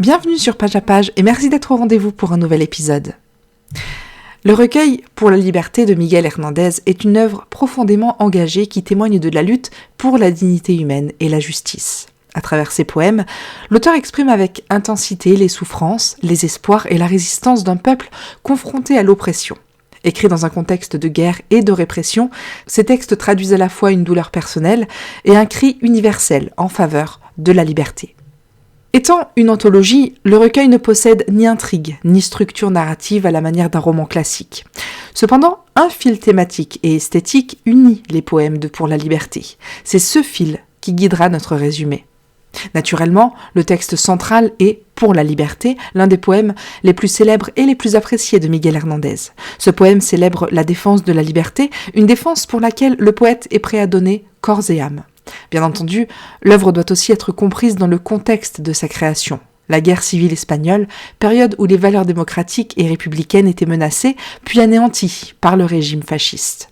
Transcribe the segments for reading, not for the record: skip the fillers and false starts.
Bienvenue sur Page à Page et merci d'être au rendez-vous pour un nouvel épisode. Le recueil Pour la liberté de Miguel Hernández est une œuvre profondément engagée qui témoigne de la lutte pour la dignité humaine et la justice. À travers ses poèmes, l'auteur exprime avec intensité les souffrances, les espoirs et la résistance d'un peuple confronté à l'oppression. Écrits dans un contexte de guerre et de répression, ces textes traduisent à la fois une douleur personnelle et un cri universel en faveur de la liberté. Étant une anthologie, le recueil ne possède ni intrigue, ni structure narrative à la manière d'un roman classique. Cependant, un fil thématique et esthétique unit les poèmes de Pour la liberté. C'est ce fil qui guidera notre résumé. Naturellement, le texte central est Pour la liberté, l'un des poèmes les plus célèbres et les plus appréciés de Miguel Hernández. Ce poème célèbre la défense de la liberté, une défense pour laquelle le poète est prêt à donner corps et âme. Bien entendu, l'œuvre doit aussi être comprise dans le contexte de sa création. La guerre civile espagnole, période où les valeurs démocratiques et républicaines étaient menacées, puis anéanties par le régime fasciste.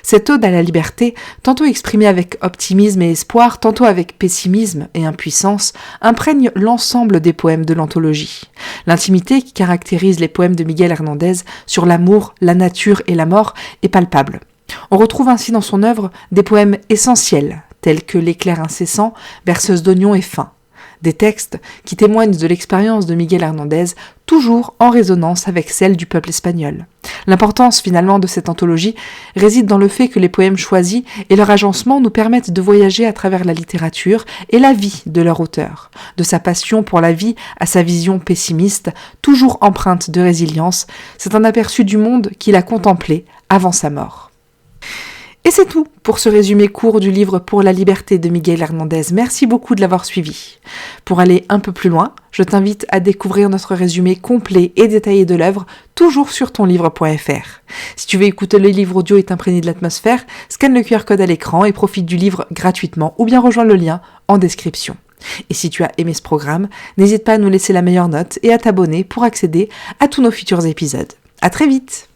Cette ode à la liberté, tantôt exprimée avec optimisme et espoir, tantôt avec pessimisme et impuissance, imprègne l'ensemble des poèmes de l'anthologie. L'intimité qui caractérise les poèmes de Miguel Hernández sur l'amour, la nature et la mort est palpable. On retrouve ainsi dans son œuvre des poèmes essentiels, tels que L'éclair incessant, Berceuse d'oignons et faim. Des textes qui témoignent de l'expérience de Miguel Hernández, toujours en résonance avec celle du peuple espagnol. L'importance finalement de cette anthologie réside dans le fait que les poèmes choisis et leur agencement nous permettent de voyager à travers la littérature et la vie de leur auteur. De sa passion pour la vie à sa vision pessimiste, toujours empreinte de résilience, c'est un aperçu du monde qu'il a contemplé avant sa mort. Et c'est tout pour ce résumé court du livre Pour la liberté de Miguel Hernández. Merci beaucoup de l'avoir suivi. Pour aller un peu plus loin, je t'invite à découvrir notre résumé complet et détaillé de l'œuvre, toujours sur tonlivre.fr. Si tu veux écouter le livre audio et t'imprégner de l'atmosphère, scanne le QR code à l'écran et profite du livre gratuitement ou bien rejoins le lien en description. Et si tu as aimé ce programme, n'hésite pas à nous laisser la meilleure note et à t'abonner pour accéder à tous nos futurs épisodes. À très vite!